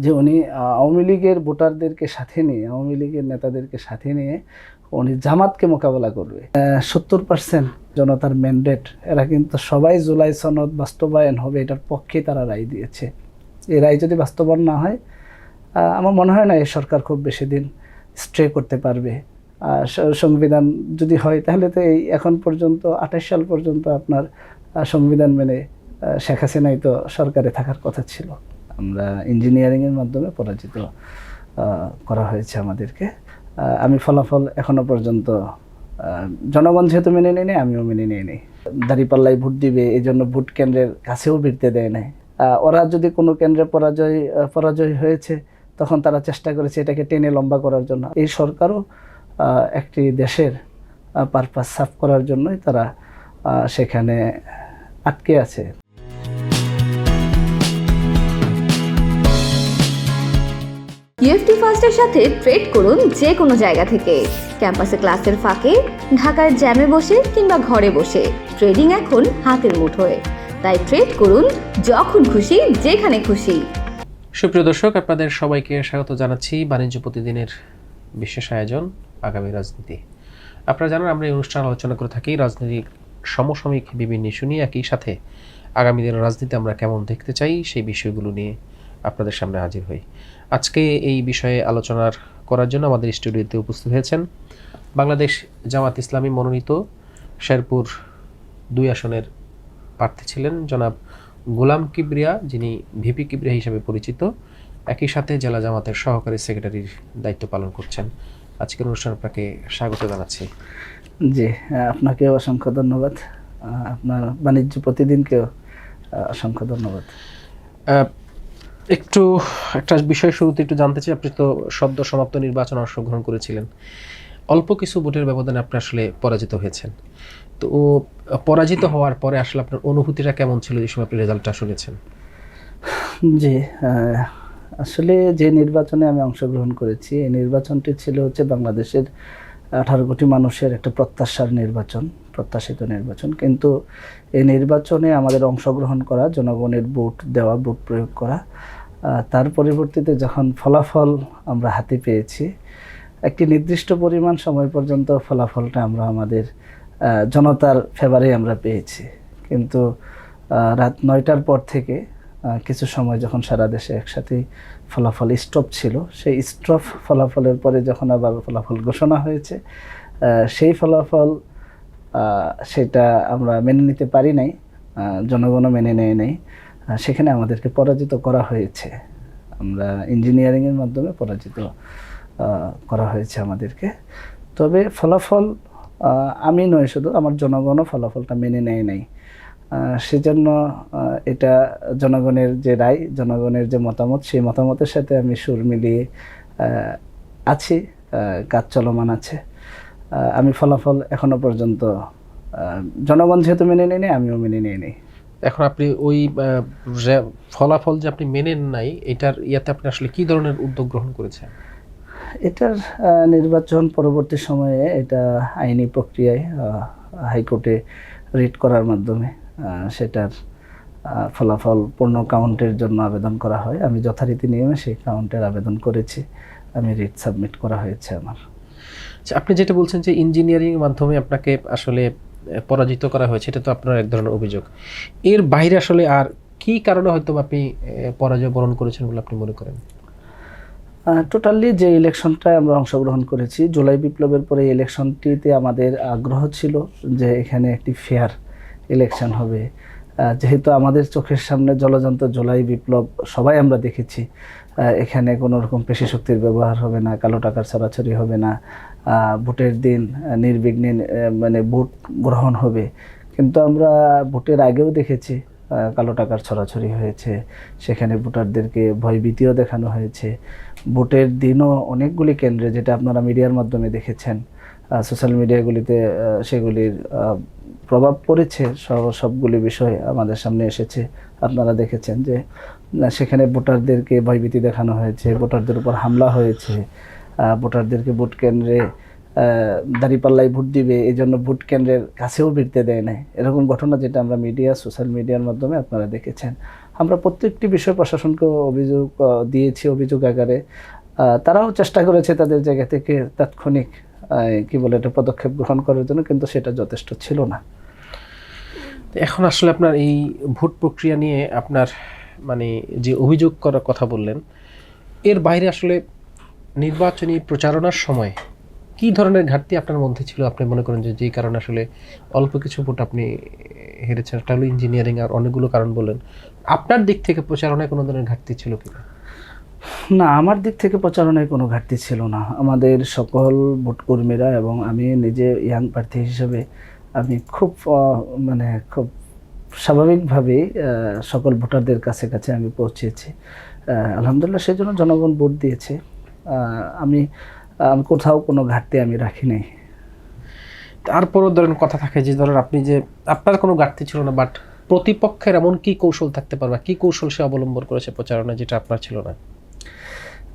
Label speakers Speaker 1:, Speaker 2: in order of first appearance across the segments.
Speaker 1: যে উনি আওয়ামী লীগের ভোটারদেরকে সাথে নিয়ে, আওয়ামী লীগের নেতাদেরকে সাথে নিয়ে উনি জামাতকে মোকাবেলা করবে। 70% জনতার ম্যান্ডেট, এরা কিন্তু সবাই জুলাই সনদ বাস্তবায়ন হবে এটার পক্ষে তারা রায় দিয়েছে। এই রায় যদি বাস্তবায়ন না হয়, আমার মনে হয় না এই সরকার খুব বেশি দিন স্টে করতে পারবে। সংবিধান যদি হয় তাহলে তো এই এখন পর্যন্ত 28 সাল পর্যন্ত আপনার সংবিধান মেনে শেখ হাসিনাই তো সরকারে থাকার কথা ছিল। আমরা ইঞ্জিনিয়ারিংয়ের মাধ্যমে পরাজিত করা হয়েছে আমাদেরকে। আমি ফলাফল এখনো পর্যন্ত জনগণ যেহেতু মেনে নেয়নি, আমিও মেনে নিইনি। দাঁড়িপাল্লায় ভোট দিবে এই জন্য ভোট কেন্দ্রের কাছেও ভিড়তে দেয় নাই। ওরা যদি কোনো কেন্দ্রে পরাজয় হয়েছে, তখন তারা চেষ্টা করেছে এটাকে টেনে লম্বা করার জন্য। এই সরকারও একটি দেশের পারপাস সাফ করার জন্যই তারা সেখানে আটকে আছে।
Speaker 2: ইউএফটি ফার্স্টের সাথে ট্রেড করুন যে কোনো জায়গা থেকে। ক্যাম্পাসে ক্লাসের ফাঁকে, ঢাকার জ্যামে বসে কিংবা ঘরে বসে, ট্রেডিং এখন হাতের মুঠোয়। তাই ট্রেড করুন যখন খুশি, যেখানে খুশি।
Speaker 3: সুপ্রিয় দর্শক, আপনাদের সবাইকে স্বাগত জানাচ্ছি বাণিজ্য প্রতিদিনের বিশেষ আয়োজন আগামী রাজনীতি। আপনারা জানেন আমরা এই অনুষ্ঠান আলোচনা করে থাকি রাজনৈতিক সমসাময়িক বিভিন্ন ইস্যু নিয়ে, একই সাথে আগামী দিনের রাজনীতি আমরা কেমন দেখতে চাই সেই বিষয়গুলো নিয়ে আপনাদের সামনে হাজির হই। আজকে এই বিষয়ে আলোচনা করার জন্য আমাদের স্টুডিওতে উপস্থিত হয়েছেন বাংলাদেশ জামাত ইসলামী মনোনীত শেরপুর 2 আসনের প্রার্থী ছিলেন জনাব গোলাম কিবরিয়া, যিনি ভিপি কিবরিয়া হিসেবে পরিচিত, একই সাথে জেলা জামাতের সহকারী সেক্রেটারির দায়িত্ব পালন করছেন। আজকের অনুষ্ঠান আপনাকে স্বাগত জানাচ্ছি।
Speaker 1: জি, আপনাকেও অসংখ্য ধন্যবাদ। আপনার বাণিজ্য প্রতিদিনকেও অসংখ্য ধন্যবাদ।
Speaker 3: একটা বিষয় শুরুতে একটু জানতে চাই, আপনি তো সদ্য সমাপ্ত নির্বাচনে অংশগ্রহণ করেছিলেন, অল্প কিছু ভোটের ব্যবধানে আপনি আসলে পরাজিত হয়েছেন। তো পরাজিত হওয়ার পরে আসলে আপনার অনুভূতিটা কেমন ছিল যে সময় আপনি রেজাল্টটা শুনেছেন?
Speaker 1: জি, আসলে যে নির্বাচনে আমি অংশগ্রহণ করেছি, এই নির্বাচনটি ছিল বাংলাদেশের 18 কোটি মানুষের একটা প্রত্যাশিত নির্বাচন। কিন্তু এই নির্বাচনে আমাদের অংশগ্রহণ করা, জনগণের ভোট দেওয়া, ভোট প্রয়োগ করা, তার পরিবর্তিতে যখন ফলাফল আমরা হাতে পেয়েছি, একটি নির্দিষ্ট পরিমাণ সময় পর্যন্ত ফলাফলটা আমরা আমাদের জনতার ফেভারে আমরা পেয়েছি। কিন্তু রাত 9টার পর থেকে কিছু সময় যখন সারা দেশে একসাথেই ফলাফল স্টপ ছিল, সেই স্টপ ফলাফলের পরে যখন আবার ফলাফল ঘোষণা হয়েছে, সেই ফলাফল সেটা আমরা মেনে নিতে পারি নাই, জনগণও মেনে নেয় নাই। সেখানে আমাদেরকে পরাজিত করা হয়েছে। আমরা ইঞ্জিনিয়ারিংয়ের মাধ্যমে পরাজিত করা হয়েছে আমাদেরকে। তবে ফলাফল আমি নয়, শুধু আমার জনগণও ফলাফলটা মেনে নেয় নাই। সেজন্য এটা জনগণের যে রায়, জনগণের যে মতামত, সেই মতামতের সাথে আমি সুর মিলিয়ে আছি, কাজ চলমান আছে। আমি ফলাফল এখনো পর্যন্ত জনগণ যেহেতু মেনে নেয়নি, আমিও মেনে নিইনি।
Speaker 3: এখন আপনি ওই ফলাফল যে আপনি মেনে নাই, এটার ইয়াতে আপনি আসলে কি ধরনের উদ্যোগ গ্রহণ করেছেন?
Speaker 1: এটার নির্বাচন পরবর্তী সময়ে এটা আইনি প্রক্রিয়ায় হাইকোর্টে রিট করার মাধ্যমে সেটার ফলাফল পূর্ণ কাউন্টের জন্য আবেদন করা হয়। আমি যথারীতি নিয়মে সেই কাউন্টের আবেদন করেছি, আমি রিট সাবমিট করা হয়েছে আমার।
Speaker 3: আপনি যেটা বলছেন যে ইঞ্জিনিয়ারিং মাধ্যমে আপনাকে আসলে পরাজিত করা হয়েছে, এটা তো আপনার এক ধরনের অভিযোগ। এর বাইরে আসলে আর কি কারণে হয়তো আপনি পরাজয় বরণ করেছেন বলে আপনি মনে করেন?
Speaker 1: টোটালি যে ইলেকশনটায় আমরা অংশগ্রহণ করেছি, জুলাই বিপ্লবের পরে ইলেকশনটিতে আমাদের আগ্রহ ছিল যে এখানে একটি ফেয়ার ইলেকশন হবে। যেহেতু আমাদের চোখের সামনে জলজন্ত জুলাই বিপ্লব সবাই আমরা দেখেছি, এখানে কোনো রকম পেশি শক্তির ব্যবহার হবে না, কালো টাকার ছড়াছড়ি হবে না, ভোটের দিন নির্বিঘ্নে মানে ভোট গ্রহণ হবে। কিন্তু আমরা ভোটের আগেও দেখেছি কালো টাকার ছড়াছড়ি হয়েছে, সেখানে ভোটারদেরকে ভয়ভীতিও দেখানো হয়েছে। ভোটের দিনও অনেকগুলি কেন্দ্রে, যেটা আপনারা মিডিয়ার মাধ্যমে দেখেছেন, সোশ্যাল মিডিয়াগুলিতে সেগুলির প্রভাব পড়েছে, সবগুলি বিষয় আমাদের সামনে এসেছে। আপনারা দেখেছেন যে সেখানে ভোটারদেরকে ভয়ভীতি দেখানো হয়েছে, ভোটারদের উপর হামলা হয়েছে, ভোটারদেরকে ভোট কেন্দ্রে দাঁড়িপাল্লায় ভোট দিবে এই জন্য ভোট কেন্দ্রের কাছেও ভিড়তে দেয় নাই, এরকম ঘটনা যেটা আমরা সোশ্যাল মিডিয়ার মাধ্যমে আপনারা দেখেছেন। আমরা প্রত্যেকটি বিষয় প্রশাসনকে অভিযোগ দিয়েছি, অভিযোগ আকারে। তারাও চেষ্টা করেছে তাদের জায়গা থেকে তাৎক্ষণিক কি বলে এটা পদক্ষেপ গ্রহণ করার জন্য, কিন্তু সেটা যথেষ্ট ছিল না।
Speaker 3: এখন আসলে আপনার এই ভোট প্রক্রিয়া নিয়ে আপনার মানে যে অভিযোগ করার কথা বললেন, এর বাইরে আসলে নির্বাচনী প্রচারণার সময় কি ধরনের ঘাটতি আপনার মধ্যে ছিল আপনি মনে করেন যে যেই কারণে আসলে অল্প কিছু ভোট আপনি হেরেছেন? একটা হলো ইঞ্জিনিয়ারিং, আর অনেকগুলো কারণ বললেন। আপনার দিক থেকে প্রচারণায় কোনো ধরনের ঘাটতি ছিল কিনা?
Speaker 1: না, আমার দিক থেকে প্রচারণায় কোনো ঘাটতি ছিল না। আমাদের সকল ভোটকর্মীরা এবং আমি নিজে ইয়াং প্রার্থী হিসেবে আমি খুব মানে খুব স্বাভাবিকভাবেই সকল ভোটারদের কাছে কাছে আমি পৌঁছেছি। আলহামদুলিল্লাহ, সেই জন্য জনগণ ভোট দিয়েছে। আমি আমি কোথাও কোনো ঘাটতি আমি রাখি নাই।
Speaker 3: তারপরও ধরেন কথা থাকে যে ধরেন আপনি যে আপনার কোনো ঘাটতি ছিল না, বাট প্রতিপক্ষের এমন কি কৌশল থাকতে পারবে, কি কৌশল সে অবলম্বন করেছে প্রচারণা যেটা আপনার ছিল না?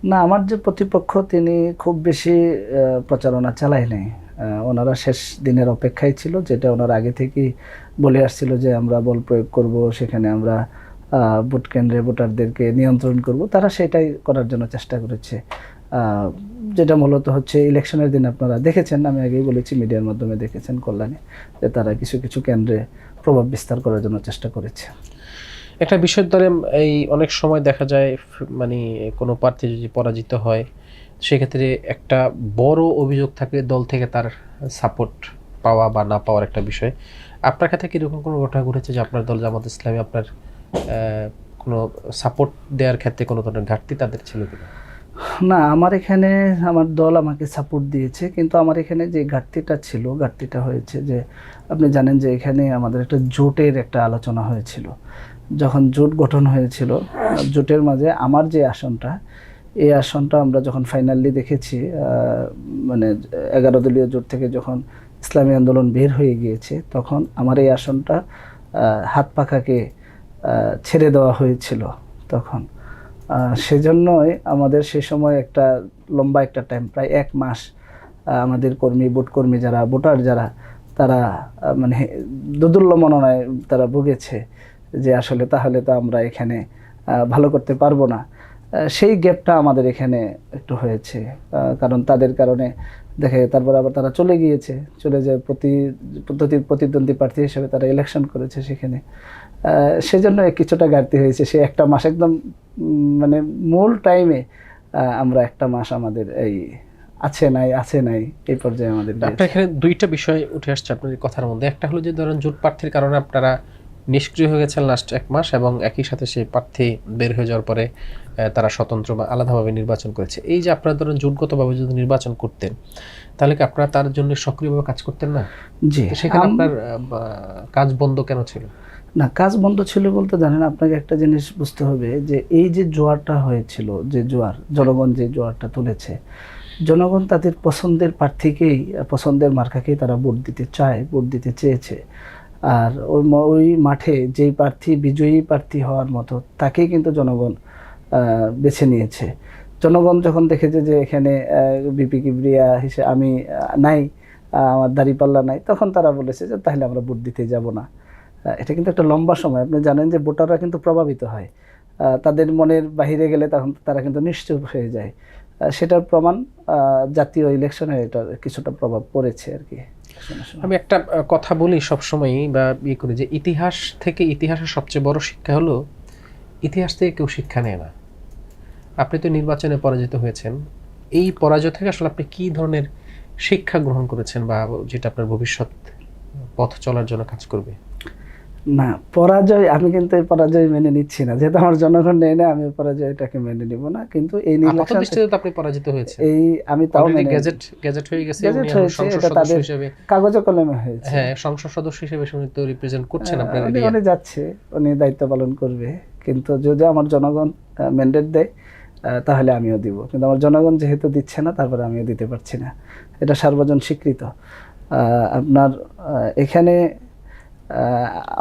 Speaker 1: না, আমার যে প্রতিপক্ষ তিনি খুব বেশি প্রচারণা চালায় নাই। ওনারা শেষ দিনের অপেক্ষায় ছিল, যেটা ওনারা আগে থেকেই বলে আসছিল যে আমরা বল প্রয়োগ করব, সেখানে আমরা ভোট কেন্দ্রে ভোটারদেরকে নিয়ন্ত্রণ করব। তারা সেটাই করার জন্য চেষ্টা করেছে, যেটা মূলত হচ্ছে ইলেকশনের দিন আপনারা দেখেছেন, আমি আগেই বলেছি, মিডিয়ার মাধ্যমে দেখেছেন কল্যাণে, যে তারা কিছু কিছু কেন্দ্রে প্রভাব বিস্তার করার জন্য চেষ্টা করেছে।
Speaker 3: একটা বিষয় ধরে এই অনেক সময় দেখা যায় মানে কোনো প্রার্থী যদি পরাজিত হয়, সেক্ষেত্রে একটা বড় অভিযোগ থাকে দল থেকে তার সাপোর্ট পাওয়া বা না পাওয়ার একটা বিষয়। আপনার ক্ষেত্রে কীরকম কোনো ঘটনা ঘটেছে যে আপনার দল জামাত ইসলামী আপনার কোনো সাপোর্ট দেওয়ার ক্ষেত্রে কোনো ধরনের ঘাটতি তাদের ছিল কিনা?
Speaker 1: না, আমার এখানে আমার দল আমাকে সাপোর্ট দিয়েছে, কিন্তু আমার এখানে যে ঘাটতিটা ছিল, ঘাটতিটা হয়েছে যে আপনি জানেন যে এখানে আমাদের একটা জোটের একটা আলোচনা হয়েছিল। যখন জোট গঠন হয়েছিল, জোটের মাঝে আমার যে আসনটা, এই আসনটা আমরা যখন ফাইনালি দেখেছি, মানে 11 দলীয় জোট থেকে যখন ইসলামী আন্দোলন বের হয়ে গিয়েছে, তখন আমার এই আসনটা হাত পাখাকে ছেড়ে দেওয়া হয়েছিল তখন। সেজন্যই আমাদের সে সময় একটা লম্বা একটা টাইম, প্রায় 1 মাস আমাদের ভোটকর্মী যারা, ভোটার যারা, তারা মানে দোদুল্য মননায় তারা ভুগেছে যে আসলে তাহলে তো আমরা এখানে ভালো করতে পারবো না। সেই গ্যাপটা আমাদের এখানে একটু হয়েছে, কারণ তাদের কারণে দেখে তারপর আবার তারা চলে গিয়েছে, চলে যায় প্রতিদ্বন্দ্বী প্রার্থী হিসেবে তারা ইলেকশন করেছে সেখানে। সেজন্য কিছুটা ঘাটতি হয়েছে। সে একটা মাস একদম মানে মূল টাইমে আমরা একটা মাস আমাদের এই আছে নাই এই পর্যায়ে আমাদের।
Speaker 3: আপনার এখানে দুইটা বিষয় উঠে আসছে আপনার এই কথার মধ্যে। একটা হলো যে ধরেন জোট প্রার্থীর কারণে আপনারা নিষ্ক্রিয় হয়ে গেছেন লাস্ট 1 মাস, এবং একই সাথে সেই প্রার্থী বের হয়ে যাওয়ার পরে তারা স্বতন্ত্র বা আলাদাভাবে নির্বাচন করেছে। এই যে আপনারা ধরেন জোটগতভাবে যদি নির্বাচন করতেন, তাহলে কি আপনারা তার জন্য সক্রিয়ভাবে কাজ করতেন না?
Speaker 1: জি,
Speaker 3: সেখানে আপনার কাজ বন্ধ কেন ছিল?
Speaker 1: না, কাজ বন্ধ ছিল বলতে জানেন, আপনাকে একটা জিনিস বুঝতে হবে যে এই যে জোয়ারটা হয়েছিল, যে জোয়ার জনগণ যে জোয়ারটা তুলেছে, জনগণ তাদের পছন্দের প্রার্থীকেই, পছন্দের মার্কাকেই তারা ভোট দিতে চেয়েছে। আর ওই মাঠে যেই প্রার্থী বিজয়ী প্রার্থী হওয়ার মতো তাকেই কিন্তু জনগণ বেছে নিয়েছে। জনগণ যখন দেখেছে যে এখানে বিপি কিবরিয়া হিসেবে আমি নাই, আমার দাঁড়িপাল্লা নাই, তখন তারা বলেছে যে তাহলে আমরা ভোট দিতে যাব না। এটা কিন্তু একটা লম্বা সময়। আপনি জানেন যে ভোটাররা কিন্তু প্রভাবিত হয়, তাদের মনের বাহিরে গেলে তখন তারা কিন্তু নিশ্চুপ হয়ে যায়। সেটার প্রমাণ জাতীয় ইলেকশনে এটা কিছুটা প্রভাব পড়েছে আর কি।
Speaker 3: আমি একটা কথা বলি সবসময়ই বা করি যে ইতিহাসের সবচেয়ে বড় শিক্ষা হলো ইতিহাস থেকে কেউ শিক্ষা নেয় না। আপনি তো নির্বাচনে পরাজিত হয়েছেন, এই পরাজয় থেকে আসলে আপনি কি ধরনের শিক্ষা গ্রহণ করেছেন বা যেটা আপনার ভবিষ্যৎ পথ চলার জন্য কাজ করবে?
Speaker 1: না, পরাজয়, আমি কিন্তু এই পরাজয় মেনে নিচ্ছি না, যেহেতু আমার জনগণ নেয় না, আমি পরাজয়টাকে মেনে নিব না। কিন্তু এই নির্বাচন
Speaker 3: আপনি পরাজিত হয়েছে,
Speaker 1: এই আমি তাও মেনে
Speaker 3: গেজেট হয়ে গেছে,
Speaker 1: সংসদ সদস্য হিসেবে কাগজে কলমে হয়েছে।
Speaker 3: হ্যাঁ, সংসদ সদস্য হিসেবে উনি তো রিপ্রেজেন্ট করছেন আপনার
Speaker 1: এরিয়া। উনি যাচ্ছে, উনি দায়িত্ব পালন করবে, কিন্তু যদি আমার জনগণ ম্যান্ডেট দেয় তাহলে আমিও দিব। কিন্তু আমার জনগণ যেহেতু দিচ্ছে না, তারপরে আমিও দিতে পারছি না। এটা সার্বজন স্বীকৃত। আপনার এখানে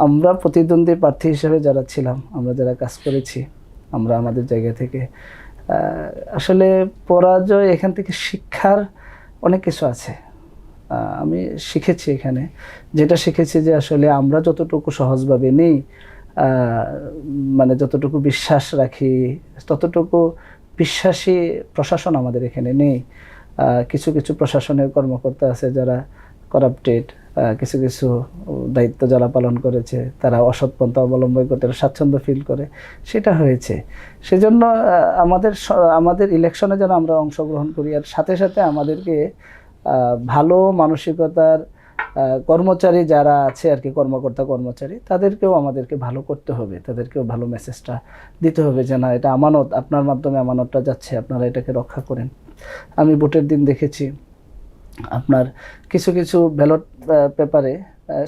Speaker 1: আমরা প্রতিদ্বন্দ্বী প্রার্থী হিসেবে যারা ছিলাম, আমরা যারা কাজ করেছি, আমরা আমাদের জায়গা থেকে আসলে পরাজয়, এখান থেকে শিক্ষার অনেক কিছু আছে। আমি শিখেছি এখানে, যেটা শিখেছি যে আসলে আমরা যতটুকু সহজভাবে নেই, মানে যতটুকু বিশ্বাস রাখি ততটুকু বিশ্বাসী প্রশাসন আমাদের এখানে নেই। কিছু কিছু প্রশাসনের কর্মকর্তা আছে যারা করাপ্টেড, কিছু কিছু দায়িত্ব যারা পালন করেছে তারা অসৎ পন্থা অবলম্বন করতে স্বাচ্ছন্দ্য ফিল করে, সেটা হয়েছে। সেজন্য আমাদের ইলেকশনে যেন আমরা অংশগ্রহণ করি, আর সাথে সাথে আমাদেরকে ভালো মানসিকতার কর্মচারী যারা আছে আর কি, কর্মকর্তা কর্মচারী, তাদেরকেও আমাদেরকে ভালো করতে হবে, তাদেরকেও ভালো মেসেজটা দিতে হবে যে না, এটা আমানত, আপনার মাধ্যমে আমানতটা যাচ্ছে, আপনারা এটাকে রক্ষা করেন। আমি ভোটের দিন দেখেছি আপনার কিছু কিছু ব্যালট পেপারে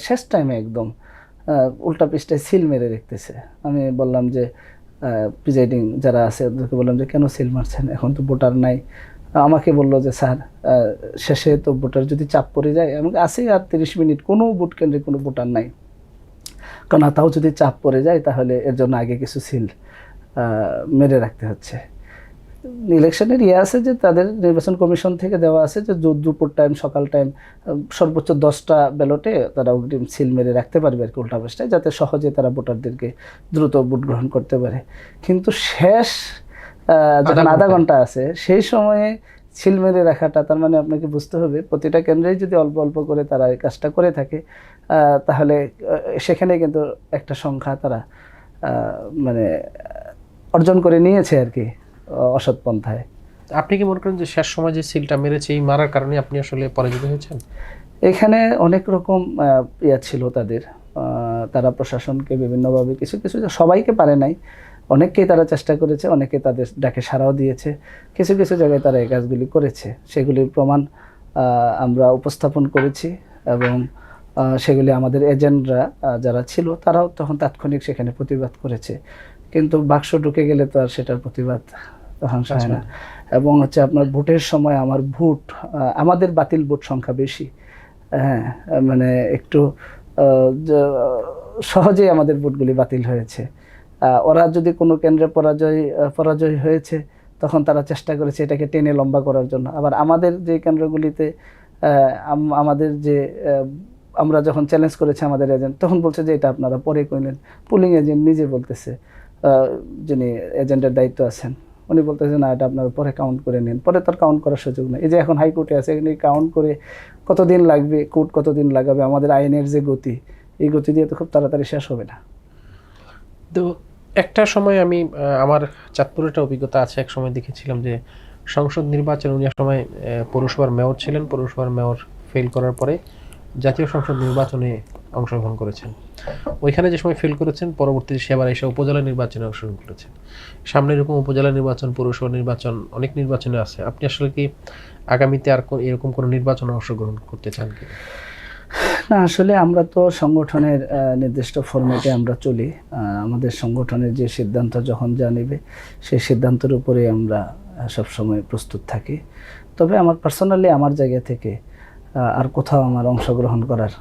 Speaker 1: শেষ টাইমে একদম উল্টা পৃষ্ঠায় সিল মেরে রেখতেছে। আমি বললাম যে প্রিজাইডিং যারা আছে ওদেরকে বললাম যে কেন সিল মারছেন, এখন তো ভোটার নাই। আমাকে বললো যে স্যার শেষে তো ভোটার যদি চাপ পড়ে যায়, আমি আসি আর 30 মিনিট কোনো ভোট কেন্দ্রে কোনো ভোটার নাই, কারণ তাও যদি চাপ পড়ে যায় তাহলে এর জন্য আগে কিছু সিল মেরে রাখতে হচ্ছে। ইলেকশনের আছে যে তাদের নির্বাচন কমিশন থেকে দেওয়া আছে যে দুপুর টাইম, সকাল টাইম, সর্বোচ্চ 10টা ব্যালটে তারা অগ্রিম সিল মেরে রাখতে পারবে আর কি উল্টা পৃষ্ঠায়, যাতে সহজে তারা ভোটারদেরকে দ্রুত ভোট গ্রহণ করতে পারে। কিন্তু শেষ যখন আধা ঘন্টা আছে সেই সময়ে সিল মেরে রাখাটা, তার মানে আপনাকে বুঝতে হবে প্রতিটা কেন্দ্রেই যদি অল্প অল্প করে তারা এই কাজটা করে থাকে তাহলে সেখানে কিন্তু একটা সংখ্যা তারা মানে অর্জন করে নিয়েছে আর কি অসৎ পন্থায়।
Speaker 3: আপনি কি মনে করেন যে শেষ সময় যে সিলটা মেরেছে এই মারার কারণে আপনি আসলে পরাজিত হয়েছেন?
Speaker 1: এখানে অনেক রকম ছিল তাদের, তারা প্রশাসনকে বিভিন্নভাবে কিছু কিছু, সবাইকে পারে নাই, অনেককেই তারা চেষ্টা করেছে, অনেকে তাদের ডাকে সাড়াও দিয়েছে, কিছু কিছু জায়গায় তারা এই কাজগুলি করেছে, সেগুলির প্রমাণ আমরা উপস্থাপন করেছি এবং সেগুলি আমাদের এজেন্টরা যারা ছিল তারাও তখন তাৎক্ষণিক সেখানে প্রতিবাদ করেছে। কিন্তু বাক্স ঢুকে গেলে তো আর সেটার প্রতিবাদ তখন হয় না। এবং হচ্ছে আপনার ভোটের সময় আমার ভোট, আমাদের বাতিল ভোট সংখ্যা বেশি, হ্যাঁ, মানে একটু সহজেই আমাদের ভোটগুলি বাতিল হয়েছে। ওরা যদি কোনো কেন্দ্রে পরাজয় হয়েছে তখন তারা চেষ্টা করেছে এটাকে টেনে লম্বা করার জন্য। আবার আমাদের যে কেন্দ্রগুলিতে আমাদের যে আমরা যখন চ্যালেঞ্জ করেছি আমাদের এজেন্ট, তখন বলছে যে এটা আপনারা পরে কইলেন। পুলিং এজেন্ট নিজে বলতেছে, যিনি এজেন্টের দায়িত্ব আছেন উনি বলতেছে না, এটা আপনারা পরে কাউন্ট করে নিন। পরে তার কাউন্ট করার সুযোগ নেই। এই যে এখন হাইকোর্টে আছে, এখানে কাউন্ট করে কতদিন লাগবে, কোর্ট কতদিন লাগাবে, আমাদের আইনের যে গতি, এই গতি দিয়ে তো খুব তাড়াতাড়ি শেষ হবে না।
Speaker 3: তো একটা সময় আমি আমার চাঁদপুরের একটা অভিজ্ঞতা আছে, এক সময় দেখেছিলাম যে সংসদ নির্বাচন, উনি এক সময় পৌরসভার মেয়র ছিলেন, পৌরসভার মেয়র ফেল করার পরে জাতীয় সংসদ নির্বাচনে অংশগ্রহণ করেছেন। ওইখানে যে সময় ফেল করেছেন, পরবর্তীতে সে আবার এসে উপজেলা নির্বাচনে অংশগ্রহণ করেছেন। সামনে এরকম উপজেলা নির্বাচন, পৌরসভা নির্বাচন, অনেক নির্বাচনে আছে। আপনি আসলে কি আগামীতে আর এরকম কোনো নির্বাচনে অংশগ্রহণ করতে চান কি?
Speaker 1: না, আসলে আমরা তো সংগঠনের নির্দিষ্ট ফরম্যাটে আমরা চলি। আমাদের সংগঠনের যে সিদ্ধান্ত যখন যা নেবে সেই সিদ্ধান্তের উপরে আমরা সবসময় প্রস্তুত থাকি। তবে আমার পার্সোনালি আমার জায়গা থেকে আর কোথাও আমার অংশগ্রহণ করার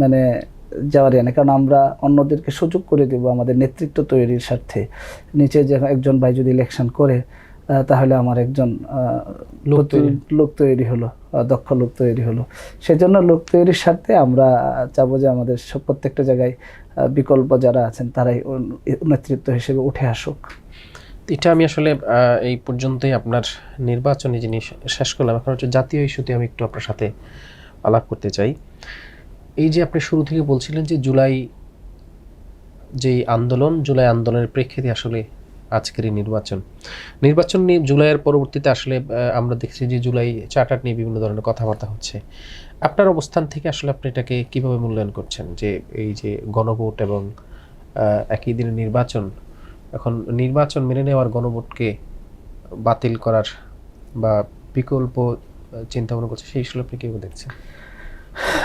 Speaker 1: মানে যাওয়ারই না, কারণ আমরা অন্যদেরকে সুযোগ করে দেব আমাদের নেতৃত্ব তৈরির স্বার্থে। নিচে যে একজন ভাই যদি ইলেকশন করে তাহলে আমার একজন লোক তৈরি হলো, দক্ষ লোক তৈরি হলো। সেজন্য লোক তৈরির স্বার্থে আমরা চাবো যে আমাদের প্রত্যেকটা জায়গায় বিকল্প যারা আছেন তারাই নেতৃত্ব হিসেবে উঠে আসুক।
Speaker 3: এটা আমি আসলে এই পর্যন্তই আপনার নির্বাচনী জিনিস শেষ করলাম। এখন হচ্ছে জাতীয় ইস্যুতে আমি একটু আপনার সাথে আলাপ করতে চাই। এই যে আপনি শুরু থেকে বলছিলেন যে জুলাই আন্দোলনের প্রেক্ষিতে আসলে আজকের এই নির্বাচন নিয়ে জুলাইয়ের পরবর্তীতে আসলে আমরা দেখছি যে জুলাই চার্টার নিয়ে বিভিন্ন ধরনের কথাবার্তা হচ্ছে। আপনার অবস্থান থেকে আসলে আপনি এটাকে কিভাবে মূল্যায়ন করছেন, যে এই যে গণভোট এবং একই দিনে নির্বাচন, এখন নির্বাচন মেনে নেওয়ার গণভোটকে বাতিল করার বা বিকল্প চিন্তা ভাবনা করছে, সেই হিসেবে আপনি কীভাবে দেখছেন?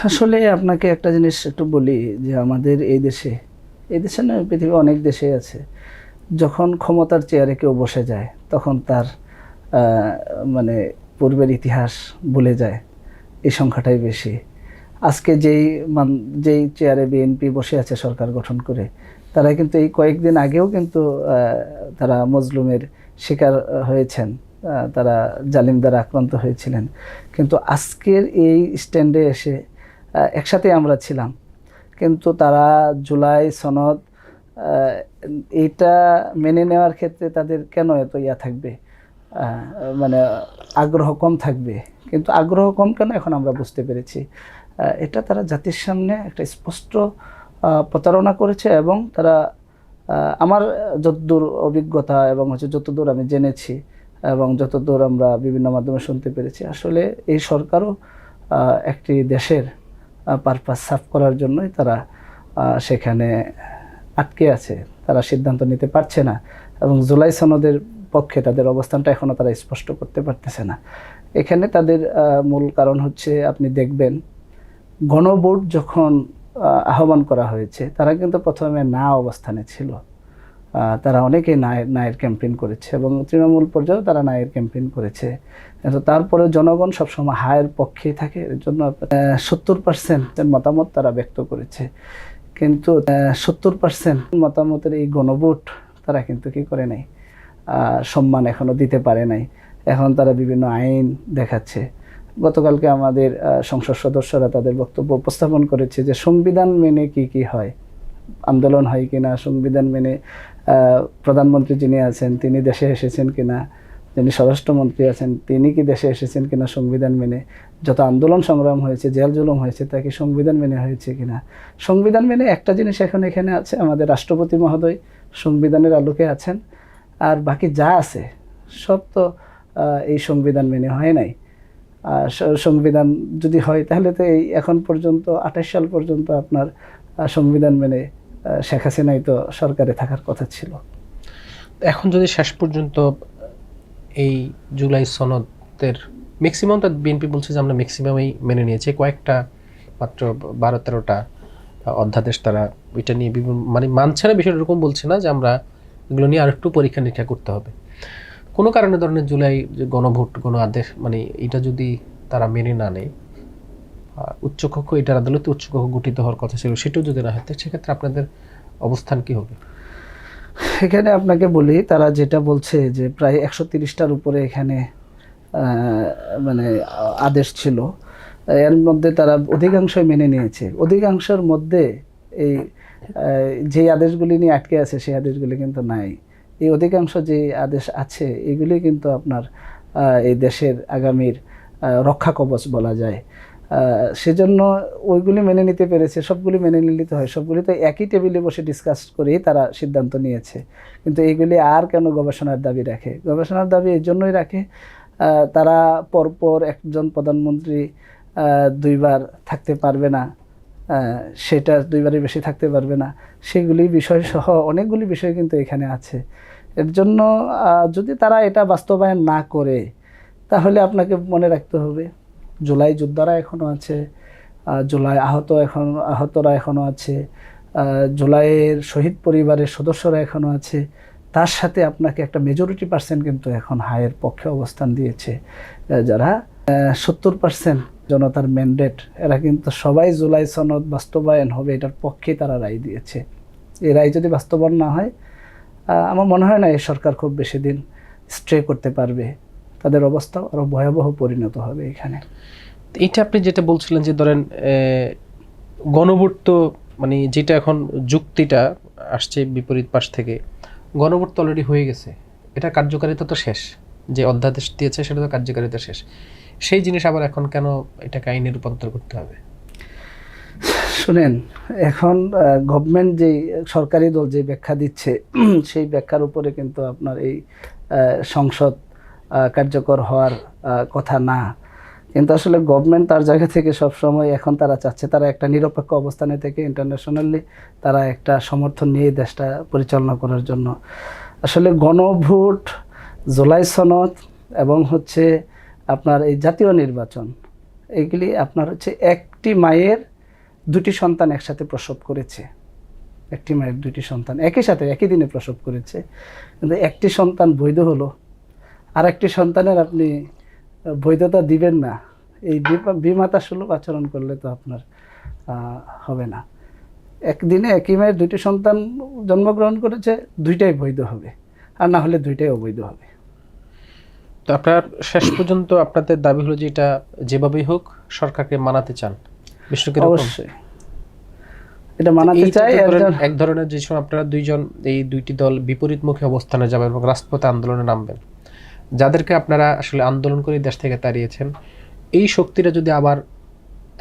Speaker 1: আসলে আপনাকে একটা জিনিস একটু বলি যে আমাদের এই দেশে না, পৃথিবীর অনেক দেশে আছে, যখন ক্ষমতার চেয়ারে কেউ বসে যায় তখন তার মানে পূর্বের ইতিহাস ভুলে যায়, এই সংখ্যাটাই বেশি। আজকে যেই চেয়ারে বিএনপি বসে আছে সরকার গঠন করে, তারা কিন্তু এই কয়েকদিন আগেও কিন্তু তারা মজলুমের শিকার হয়েছেন, তারা জালিম দ্বারা আক্রান্ত হয়েছিলেন। কিন্তু আজকের এই স্ট্যান্ডে এসে একসাথে আমরা ছিলাম, কিন্তু তারা জুলাই সনদ এইটা মেনে নেওয়ার ক্ষেত্রে তাদের কেন এত থাকবে, মানে আগ্রহ কম থাকবে। কিন্তু আগ্রহ কম কেন এখন আমরা বুঝতে পেরেছি। এটা তারা জাতির সামনে একটা স্পষ্ট প্রতারণা করেছে, এবং তারা আমার যতদূর অভিজ্ঞতা এবং যতদূর আমি জেনেছি এবং যতদূর আমরা বিভিন্ন মাধ্যমে শুনতে পেরেছি, আসলে এই সরকারও একটি দেশের পারপাস সার্ভ করার জন্যই তারা সেখানে আটকে আছে। তারা সিদ্ধান্ত নিতে পারছে না, এবং জুলাই সনদের পক্ষে তাদের অবস্থানটা এখনও তারা স্পষ্ট করতে পারতেছে না। এখানে তাদের মূল কারণ হচ্ছে, আপনি দেখবেন গণভোট যখন আহ্বান করা হয়েছে, তারা কিন্তু প্রথমে না অবস্থানে ছিল। তারা অনেকেই নায়ের ক্যাম্পেইন করেছে, এবং তৃণমূল পর্যায়েও তারা নায়ের ক্যাম্পেইন করেছে। কিন্তু তারপরে জনগণ সবসময় হায়ের পক্ষেই থাকে। এর জন্য 70% মতামত তারা ব্যক্ত করেছে। কিন্তু 70% মতামতের এই গণভোট তারা কিন্তু কি করে নাই, সম্মান এখনো দিতে পারে নাই। এখন তারা বিভিন্ন আইন দেখাচ্ছে। গতকালকে আমাদের সংসদ সদস্যরা তাদের বক্তব্য উপস্থাপন করেছে যে সংবিধান মেনে কি হয়, আন্দোলন হয় কিনা, সংবিধান মেনে প্রধানমন্ত্রী যিনি আছেন তিনি দেশে এসেছেন কিনা, যিনি স্বরাষ্ট্রমন্ত্রী আছেন তিনি কি দেশে এসেছেন কিনা সংবিধান মেনে, যত আন্দোলন সংগ্রাম হয়েছে, জেল জুলুম হয়েছে, তা কি সংবিধান মেনে হয়েছে কিনা। সংবিধান মেনে একটা জিনিস এখন এখানে আছে, আমাদের রাষ্ট্রপতি মহোদয় সংবিধানের আলোকে আছেন, আর বাকি যা আছে সব তো এই সংবিধান মেনে হয় নাই। সংবিধান যদি হয় তাহলে তো এই এখন পর্যন্ত 28 সাল পর্যন্ত আপনার সংবিধান মেনে শেখ হাসিনাই তো সরকারে থাকার কথা ছিল।
Speaker 3: এখন যদি শেষ পর্যন্ত এই জুলাই সনদের ম্যাক্সিমামটা বিএনপি বলছে যে আমরা ম্যাক্সিমামই মেনে নিয়েছি, কয়েকটা মাত্র 12-13টা অধ্যাদেশ তারা ওইটা নিয়ে মানে মানছে না, বিষয়টা এরকম বলছে না যে আমরা এগুলো নিয়ে আরেকটু পরীক্ষা নিরীক্ষা করতে হবে। কোনো কারণে ধরনের জুলাই যে গণভোট আদেশ, মানে এটা যদি তারা মেনে না নেয়, উচ্চকক্ষ এটার আদালতে উচ্চকক্ষ গঠিত হওয়ার কথা ছিল, সেটাও যদি না হয়, সেক্ষেত্রে আপনাদের অবস্থান কি হবে?
Speaker 1: এখানে আপনাকে বলি, তারা যেটা বলছে যে প্রায় 130টার উপরে এখানে মানে আদেশ ছিল, এর মধ্যে তারা অধিকাংশই মেনে নিয়েছে। অধিকাংশের মধ্যে এই যে আদেশগুলি নিয়ে আটকে আছে সেই আদেশগুলি কিন্তু নাই। এই অধিকাংশ যে আদেশ আছে এগুলি কিন্তু আপনার এই দেশের আগামীর রক্ষা কবচ বলা যায়। সেজন্য ওইগুলি মেনে নিতে পেরেছে। সবগুলি মেনে নিতে হয়, সবগুলি তো একই টেবিলে বসে ডিসকাস করেই তারা সিদ্ধান্ত নিয়েছে। কিন্তু এইগুলি আর কেন গবেষণার দাবি রাখে? গবেষণার দাবি এই জন্যই রাখে, তারা পরপর একজন প্রধানমন্ত্রী দুইবার থাকতে পারবে না, সেটা দুইবারের বেশি থাকতে পারবে না, সেগুলি বিষয় সহ অনেকগুলি বিষয় কিন্তু এখানে আছে। এর জন্য যদি তারা এটা বাস্তবায়ন না করে, তাহলে আপনাকে মনে রাখতে হবে জুলাই যোদ্ধারা এখনও আছে, জুলাই আহতরা এখনও আছে, জুলাইয়ের শহীদ পরিবারের সদস্যরা এখনও আছে। তার সাথে আপনাকে একটা মেজরিটি পার্সেন্ট কিন্তু এখন হায়ের পক্ষে অবস্থান দিয়েছে, যারা 70% জনতার ম্যান্ডেট, এরা কিন্তু সবাই জুলাই সনদ বাস্তবায়ন হবে এটার পক্ষে তারা রায় দিয়েছে। এই রায় যদি বাস্তবায়ন না হয়, আমার মনে হয় না এই সরকার খুব বেশি দিন স্টে করতে পারবে। তাদের অবস্থা আরও ভয়াবহ পরিণত হবে এখানে।
Speaker 3: এইটা আপনি যেটা বলছিলেন যে ধরেন গণভোট, তো মানে যেটা এখন যুক্তিটা আসছে বিপরীত পাশ থেকে, গণভোট তো অলরেডি হয়ে গেছে, এটা কার্যকারিতা তো শেষ, যে অধ্যাদেশ দিয়েছে সেটা তো কার্যকারিতা শেষ। সেই জিনিস আবার এখন কেন এটাকে আইনে রূপান্তর করতে হবে?
Speaker 1: শুনেন, এখন গভর্নমেন্ট যে সরকারি দল যে ব্যাখ্যা দিচ্ছে সেই ব্যাখ্যার উপরে কিন্তু আপনার এই সংসদ কার্যকর হওয়ার কথা না। কিন্তু আসলে গভর্নমেন্ট তার জায়গা থেকে সবসময় এখন তারা চাচ্ছে তারা একটা নিরপেক্ষ অবস্থানে থেকে ইন্টারন্যাশনালি তারা একটা সমর্থন নিয়ে দেশটা পরিচালনা করার জন্য। আসলে গণভোট, জুলাই সনদ এবং হচ্ছে আপনার এই জাতীয় নির্বাচন, এগুলি আপনার হচ্ছে একটি মায়ের দুটি সন্তান একসাথে প্রসব করেছে। একটি মায়ের দুটি সন্তান একই সাথে একই দিনে প্রসব করেছে, কিন্তু একটি সন্তান বৈধ হলো, আর একটি সন্তানের আপনি বৈধতা দিবেন না। এই বিমাতা সুলভ আচরণ করলে তো আপনার হবে না। একদিনে একই মায়ের দুটি সন্তান জন্মগ্রহণ করেছে, দুইটাই বৈধ হবে, আর না হলে দুইটাই অবৈধ হবে।
Speaker 3: তো আপনার শেষ পর্যন্ত আপনাদের দাবি হলো যে এটা যেভাবেই হোক সরকারকে মানাতে চান?
Speaker 1: অবশ্যই এটা মানাতে
Speaker 3: এইটা
Speaker 1: চাই।
Speaker 3: তো ধরেন
Speaker 1: একজন
Speaker 3: এক ধরনের যে সময় আপনারা দুইজন এই দুইটি দল বিপরীতমুখী অবস্থানে যাবেন এবং রাজপথে আন্দোলনে নামবেন, যাদেরকে আপনারা আসলে আন্দোলন করে দেশ থেকে তাড়িয়েছেন, এই শক্তিটা যদি আবার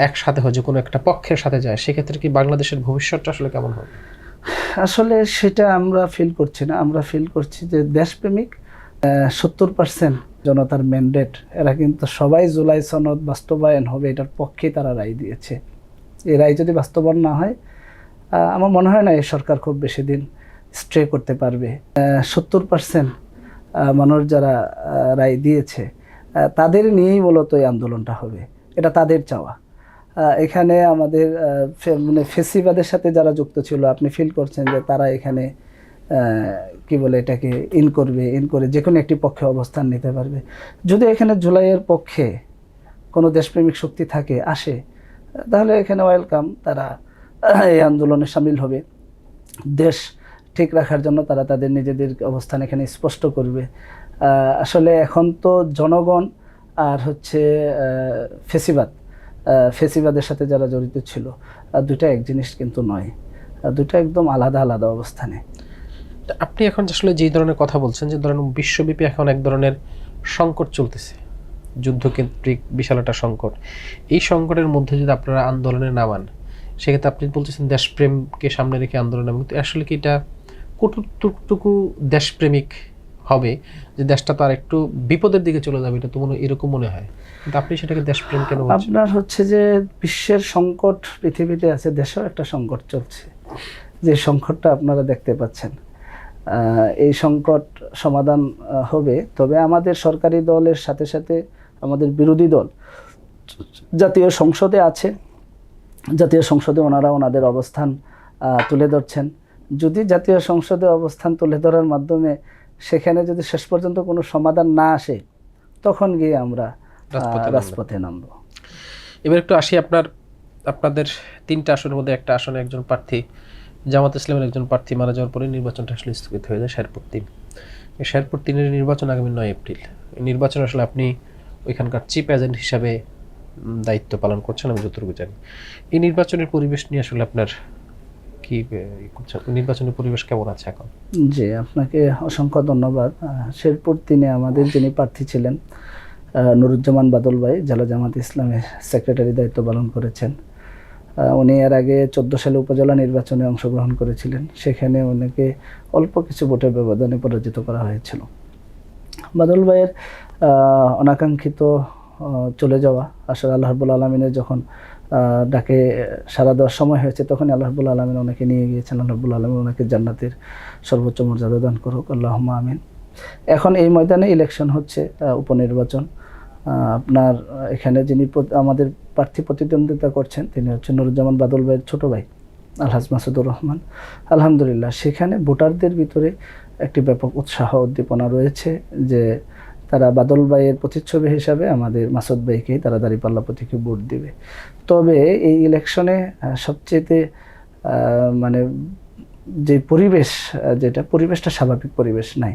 Speaker 3: একসাথে হয়, যে কোনো একটা পক্ষের সাথে যায়, সেক্ষেত্রে কি বাংলাদেশের ভবিষ্যৎটা আসলে কেমন হবে?
Speaker 1: আসলে সেটা আমরা ফিল করছি না, আমরা ফিল করছি যে দেশপ্রেমিক 70% জনতার ম্যান্ডেট, এরা কিন্তু সবাই জুলাই সনদ বাস্তবায়ন হবে এটার পক্ষে তারা রায় দিয়েছে। এই রায় যদি বাস্তবায়ন না হয়, আমার মনে হয় না এই সরকার খুব বেশি দিন স্টে করতে পারবে। 70% মানুষ যারা রায় দিয়েছে, তাদের নিয়েই মূলত এই আন্দোলনটা হবে, এটা তাদের চাওয়া। এখানে আমাদের মানে ফেসিবাদের সাথে যারা যুক্ত ছিল, আপনি ফিল করছেন যে তারা এখানে কি বলে এটাকে ইন করে যে কোনো একটি পক্ষে অবস্থান নিতে পারবে। যদি এখানে জুলাইয়ের পক্ষে কোনো দেশপ্রেমিক শক্তি থাকে, আসে, তাহলে এখানে ওয়েলকাম, তারা এই আন্দোলনে সামিল হবে। দেশ ঠিক রাখার জন্য তারা তাদের নিজেদের অবস্থান এখানে স্পষ্ট করবে। আসলে এখন তো জনগণ আর হচ্ছে ফেসিবাদের সাথে যারা জড়িত ছিল, দুইটা এক জিনিস কিন্তু নয়, দুইটা একদম আলাদা আলাদা অবস্থানে।
Speaker 3: আপনি এখন আসলে যে ধরনের কথা বলছেন, যে ধরেন বিশ্বব্যাপী এখন এক ধরনের সংকট চলতেছে, যুদ্ধকেন্দ্রিক বিশাল একটা সংকট, এই সংকটের মধ্যে যদি আপনারা আন্দোলনে নামান, সেক্ষেত্রে আপনি বলতেছেন দেশপ্রেমকে সামনে রেখে আন্দোলন নামান, কিন্তু আসলে কি এটা কতটুকু দেশপ্রেমিক হবে যে দেশটা তো আর একটু বিপদের দিকে চলে যাবে, এটা তো এরকম মনে হয়, কিন্তু আপনি সেটাকে দেশপ্রেম কেন বলছেন?
Speaker 1: আপনার হচ্ছে যে বিশ্বের সংকট পৃথিবীতে আছে, দেশেও একটা সংকট চলছে, যে সংকটটা আপনারা দেখতে পাচ্ছেন। এই সংকট সমাধান হবে, তবে আমাদের সরকারি দলের সাথে সাথে আমাদের বিরোধী দল জাতীয় সংসদে আছে, জাতীয় সংসদে ওনারা ওনাদের অবস্থান তুলে ধরছেন। যদি জাতীয় সংসদে অবস্থান তুলে ধরার মাধ্যমে সেখানে যদি শেষ পর্যন্ত কোনো সমাধান না আসে, তখন গিয়ে আমরা রাজপথে নামবো।
Speaker 3: এবার একটু আসি আপনাদের 3টা আসনের মধ্যে একটা আসনে একজন প্রার্থী, জামাত ইসলামের একজন প্রার্থী মারা যাওয়ার পরে নির্বাচনটা আসলে স্থগিত হয়ে যায়, শেরপুর 3। এই শেরপুর 3-এর নির্বাচন আগামী 9 এপ্রিল। এই নির্বাচন আসলে আপনি ওইখানকার চিফ এজেন্ট হিসাবে দায়িত্ব পালন করছেন, আমি যতটুকু জানি। এই নির্বাচনের পরিবেশ নিয়ে আসলে আপনার কি করছেন? নির্বাচনের পরিবেশ কেমন আছে এখন?
Speaker 1: জি, আপনাকে অসংখ্য ধন্যবাদ। শেরপুর 3-এ আমাদের যিনি প্রার্থী ছিলেন, নুরুজ্জামান বাদল ভাই, জেলা জামাত ইসলামের সেক্রেটারি দায়িত্ব পালন করেছেন। উনি এর আগে 14 সালে উপজেলা নির্বাচনে অংশগ্রহণ করেছিলেন, সেখানে ওনাকে অল্প কিছু ভোটের ব্যবধানে পরাজিত করা হয়েছিল। বাদল ভাইয়ের অনাকাঙ্ক্ষিত চলে যাওয়া, আসলে আল্লাহ রাব্বুল আলামিনের যখন ডাকে সাড়া দেওয়ার সময় হয়েছে, তখনই আল্লাহ রাব্বুল আলামিন ওনাকে নিয়ে গিয়েছেন। আল্লাহ রাব্বুল আলামিন ওনাকে জান্নাতের সর্বোচ্চ মর্যাদা দান করুক, আল্লাহুম্মা আমিন। এখন এই ময়দানে ইলেকশন হচ্ছে, উপনির্বাচন। আপনার এখানে যিনি আমাদের প্রার্থী প্রতিদ্বন্দ্বিতা করছেন, তিনি হচ্ছেন নুরুজ্জামান বাদল ভাইয়ের ছোট ভাই আলহাজ মাসুদুর রহমান। আলহামদুলিল্লাহ, সেখানে ভোটারদের ভিতরে একটি ব্যাপক উৎসাহ উদ্দীপনা রয়েছে যে তারা বাদল ভাইয়ের প্রতিচ্ছবি হিসাবে আমাদের মাসুদ ভাইকেই তারা দাঁড়িপাল্লা প্রতীকে ভোট দিবে। তবে এই ইলেকশনে সবচেয়ে মানে যে পরিবেশ, যেটা পরিবেশটা স্বাভাবিক পরিবেশ নাই।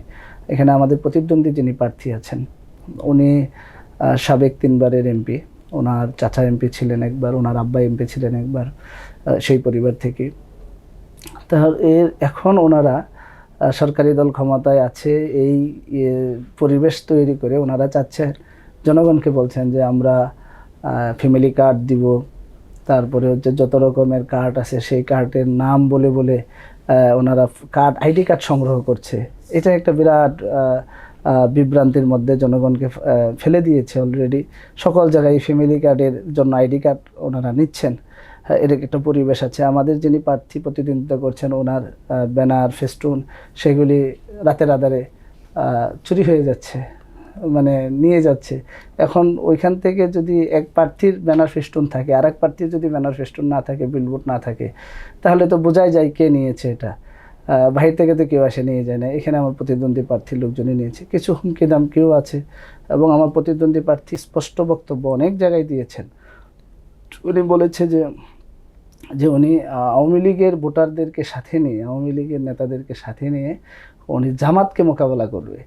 Speaker 1: এখানে আমাদের প্রতিদ্বন্দ্বী যিনি প্রার্থী আছেন, উনি সাবেক 3বারের এমপি, ওনার চাচা এমপি ছিলেন একবার, ওনার আব্বা এমপি ছিলেন একবার, সেই পরিবার থেকে। তাহলে এখন ওনারা সরকারি দল ক্ষমতায় আছে, এই পরিবেশ তৈরি করে ওনারা চাচ্ছে, জনগণকে বলছেন যে আমরা ফ্যামিলি কার্ড দিব, তারপরে হচ্ছে যত রকমের কার্ড আছে সেই কার্ডের নাম বলে বলে ওনারা আইডি কার্ড সংগ্রহ করছে। এটা একটা বিরাট বিভ্রান্তির মধ্যে জনগণকে ফেলে দিয়েছে অলরেডি। সকল জায়গায় ফ্যামিলি কার্ডের জন্য আইডি কার্ড ওনারা নিচ্ছেন, এর একটা পরিবেশ আছে। আমাদের যিনি প্রার্থী প্রতিদ্বন্দ্বিতা করছেন, ওনার ব্যানার ফেস্টুন সেগুলি রাতের আধারে চুরি হয়ে যাচ্ছে, মানে নিয়ে যাচ্ছে। এখন ওইখান থেকে যদি এক প্রার্থীর ব্যানার ফেস্টুন থাকে, আর এক প্রার্থীর যদি ব্যানার ফেস্টুন না থাকে, বিলবোর্ড না থাকে, তাহলে তো বোঝাই যায় কে নিয়েছে এটা। বাহির থেকে তো কেউ এসে নিয়ে যায় না, এখানে আমার প্রতিদ্বন্দ্বী প্রার্থীর লোকজনই নিয়েছে। কিছু হুমকি দামকিও আছে, এবং আমার প্রতিদ্বন্দ্বী প্রার্থী স্পষ্ট বক্তব্য অনেক জায়গায় দিয়েছেন। উনি বলেছে যে উনি আওয়ামী লীগের ভোটারদেরকে সাথে নিয়ে, আওয়ামী লীগের নেতাদেরকে সাথে নিয়ে উনি জামাতকে মোকাবেলা করবে,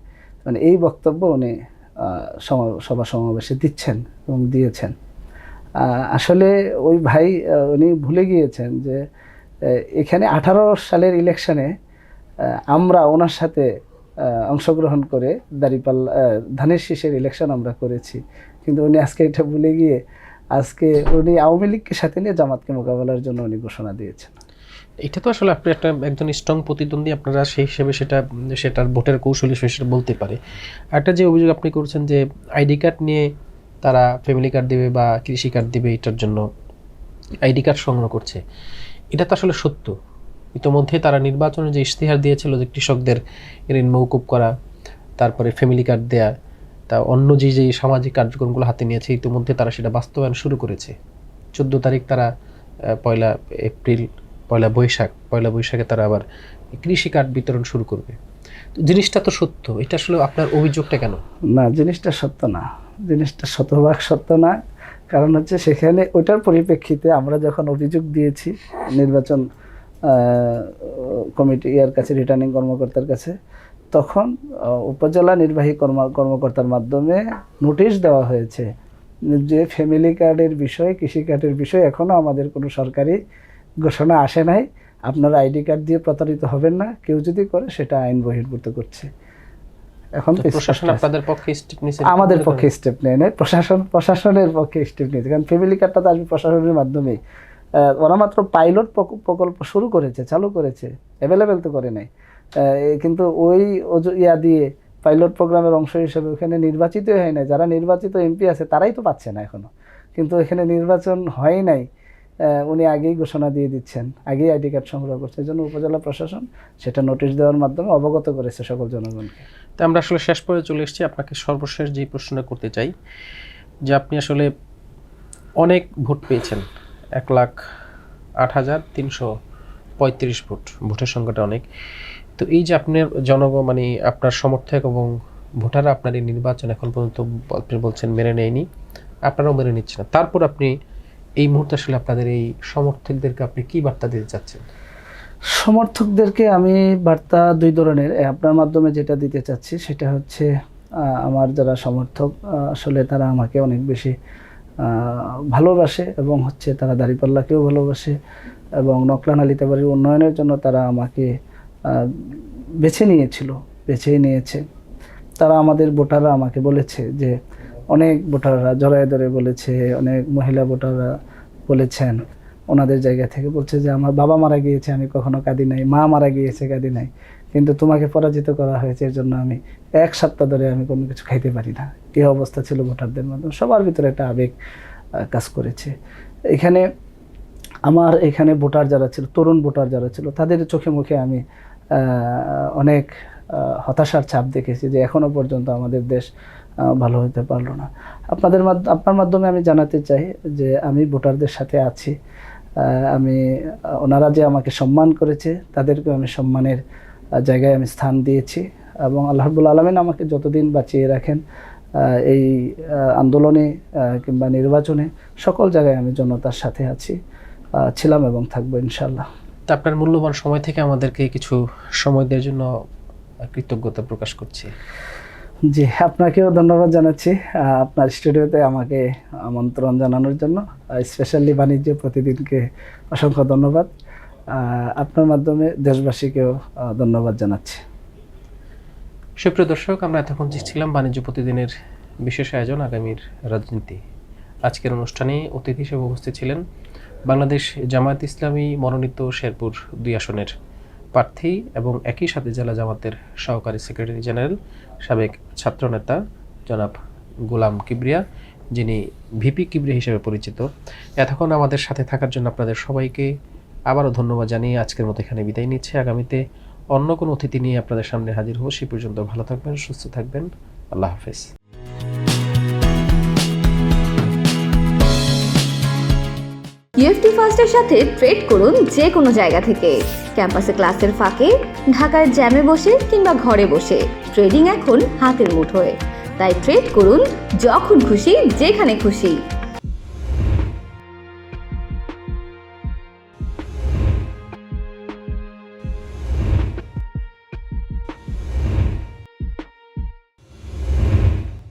Speaker 1: মানে এই বক্তব্য উনি সভা সমাবেশে দিচ্ছেন এবং দিয়েছেন। আসলে ওই ভাই উনি ভুলে গিয়েছেন যে এখানে 18 সালের ইলেকশনে আমরা ওনার সাথে অংশগ্রহণ করে দাঁড়িপাল্লা ধানের শীষের ইলেকশন আমরা করেছি, কিন্তু উনি আজকে এটা ভুলে গিয়ে আজকে উনি আওয়ামী লীগকে সাথে নিয়ে জামাতকে মোকাবেলার জন্য উনি ঘোষণা দিয়েছেন।
Speaker 3: এটা তো আসলে আপনি একজন স্ট্রং প্রতিদ্বন্দ্বী, আপনারা সেই হিসেবে সেটার ভোটের কৌশলী সেটা বলতে পারে। একটা যে অভিযোগ আপনি করছেন যে আইডি কার্ড নিয়ে তারা ফ্যামিলি কার্ড দেবে বা কৃষি কার্ড দেবে, এটার জন্য আইডি কার্ড সংগ্রহ করছে, এটা তো আসলে সত্য। ইতোমধ্যে তারা নির্বাচনে যে ইশতেহার দিয়েছিল যে কৃষকদের ঋণ মওকুফ করা, তারপরে ফ্যামিলি কার্ড দেয়া, তা অন্য যে সামাজিক কার্যক্রমগুলো হাতে নিয়েছে, ইতিমধ্যে তারা সেটা বাস্তবায়ন শুরু করেছে। 14 তারিখ তারা 1 এপ্রিল, 1 বৈশাখে তারা আবার কৃষি কার্ড বিতরণ শুরু করবে। তো জিনিসটা তো সত্য, এটা আসলে আপনার অভিযোগটা কেন?
Speaker 1: না, জিনিসটা সত্য না, জিনিসটা শতভাগ সত্য না। কারণ হচ্ছে সেখানে ওইটার পরিপ্রেক্ষিতে আমরা যখন অভিযোগ দিয়েছি নির্বাচন কমিটি কাছে, রিটার্নিং কর্মকর্তার কাছে, তখন উপজেলা নির্বাহী কর্মকর্তার মাধ্যমে নোটিশ দেওয়া হয়েছে যে ফ্যামিলি কার্ডের বিষয়, কৃষি কার্ডের বিষয় এখনও আমাদের কোনো সরকারি ঘোষণা আসে নাই, আপনারা আইডি কার্ড দিয়ে প্রতারিত হবেন না, কেউ যদি করে সেটা আইন বহির্ভূত করছে। এখন
Speaker 3: প্রশাসন আপনাদের পক্ষে স্টেপ নিয়েছে?
Speaker 1: আমাদের পক্ষে স্টেপ নেয় নাই, প্রশাসনের পক্ষে স্টেপ নিয়েছে। কারণ ফ্যামিলি কার্ডটা তো আসবে প্রশাসনের মাধ্যমেই। ওরা মাত্র পাইলট প্রকল্প শুরু করেছে, চালু করেছে, অ্যাভেলেবেল তো করে নাই। কিন্তু ওই দিয়ে পাইলট প্রোগ্রামের অংশ হিসেবে ওখানে নির্বাচিত হয় নাই, যারা নির্বাচিত এমপি আছে তারাই তো পাচ্ছে না এখনো। কিন্তু এখানে নির্বাচন হয় নাই, উনি আগেই ঘোষণা দিয়ে দিচ্ছেন, আগেই আইডি কার্ড সংগ্রহ করছে। এই জন্য উপজেলা প্রশাসন সেটা নোটিশ দেওয়ার মাধ্যমে অবগত করেছে সকল জনগণকে।
Speaker 3: তো আমরা আসলে শেষ পর্যায়ে চলে এসেছি। আপনাকে সর্বশেষ যে প্রশ্নটা করতে চাই, যে আপনি আসলে অনেক ভোট পেয়েছেন, 1,08,335 ভোট, ভোটের সংখ্যাটা অনেক। তো এই যে আপনার মানে আপনার সমর্থক এবং ভোটাররা আপনার এই নির্বাচন এখন পর্যন্ত আপনি বলছেন মেনে নেয়নি, আপনারাও মেনে নিচ্ছেন না, তারপর আপনি এই মুহূর্তে আসলে আপনাদের এই সমর্থকদেরকে আপনি কি বার্তা দিতে চাচ্ছেন?
Speaker 1: সমর্থকদেরকে আমি বার্তা 2 ধরনের। আপনার মাধ্যমে যেটা দিতে চাচ্ছি সেটা হচ্ছে, আমার যারা সমর্থক আসলে তারা আমাকে অনেক বেশি ভালোবাসে এবং হচ্ছে তারা দাঁড়িপাল্লাকেও ভালোবাসে এবং নকলা নালিতাবাড়ির উন্নয়নের জন্য তারা আমাকে বেছেই নিয়েছে। তারা আমাদের ভোটাররা আমাকে বলেছে যে, অনেক ভোটাররা জড়ায় ধরে বলেছে, অনেক মহিলা ভোটাররা বলেছেন ওনাদের জায়গা থেকে, বলছে যে আমার বাবা মারা গিয়েছে, আমি কখনো কাঁদি নাই, মা মারা গিয়েছে কাঁদি নাই, কিন্তু তোমাকে পরাজিত করা হয়েছে, এর জন্য আমি 1 সপ্তাহ ধরে আমি কোনো কিছু খাইতে পারি না। এই অবস্থা ছিল ভোটারদের মাধ্যমে, সবার ভিতরে একটা আবেগ কাজ করেছে। এখানে ভোটার যারা ছিল, তরুণ ভোটার যারা ছিল, তাদের চোখে মুখে আমি অনেক হতাশার ছাপ দেখেছি যে এখনো পর্যন্ত আমাদের দেশ ভালো হতে পারলো না। আপনার মাধ্যমে আমি জানাতে চাই যে আমি ভোটারদের সাথে আছি। ওনারা যে আমাকে সম্মান করেছে, তাদেরকে আমি সম্মানের জায়গায় আমি স্থান দিয়েছি এবং আল্লাহ রাব্বুল আলামিন আমাকে যতদিন বাঁচিয়ে রাখেন, এই আন্দোলনে কিংবা নির্বাচনে সকল জায়গায় আমি জনতার সাথে ছিলাম এবং থাকবো ইনশাআল্লাহ।
Speaker 3: তা আপনার মূল্যবান সময় থেকে আমাদেরকে কিছু সময় দেওয়ার জন্য কৃতজ্ঞতা প্রকাশ করছি।
Speaker 1: জি, আপনাকেও ধন্যবাদ জানাচ্ছি আপনার স্টুডিওতে আমাকে আমন্ত্রণ জানানোর জন্য। স্পেশালি বাণিজ্য প্রতিদিনকে অসংখ্য ধন্যবাদ। আপনার মাধ্যমে দেশবাসীকেও ধন্যবাদ জানাচ্ছি।
Speaker 3: সুপ্রিয় দর্শক, আমরা এতক্ষণ ছিলাম বাণিজ্য প্রতিদিনের বিশেষ আয়োজন আগামীর রাজনীতি। আজকের অনুষ্ঠানে অতিথি হিসেবে উপস্থিত ছিলেন বাংলাদেশ জামায়াত ইসলামী মনোনীত শেরপুর 2 আসনের প্রার্থী এবং একই সাথে জেলা জামাতের সহকারী সেক্রেটারি জেনারেল, সাবেক ছাত্রনেতা জনাব গোলাম কিবরিয়া, যিনি ভিপি কিবরিয়া হিসেবে পরিচিত। এতক্ষণ আমাদের সাথে থাকার জন্য আপনাদের সবাইকে আবারও ধন্যবাদ জানিয়ে আজকের মতো এখানে বিদায় নিচ্ছে। আগামীতে অন্য কোনো অতিথি নিয়ে আপনাদের সামনে হাজির হব। সে পর্যন্ত ভালো থাকবেন, সুস্থ থাকবেন। আল্লাহ হাফেজ।
Speaker 2: ইউএফটি ফার্স্টের সাথে ট্রেড করুন যে কোনো জায়গা থেকে। ক্যাম্পাসে ক্লাসের ফাঁকে, ঢাকার জ্যামে বসে কিংবা ঘরে বসে, ট্রেডিং এখন হাতের মুঠোয়। তাই ট্রেড করুন যখন খুশি, যেখানে খুশি।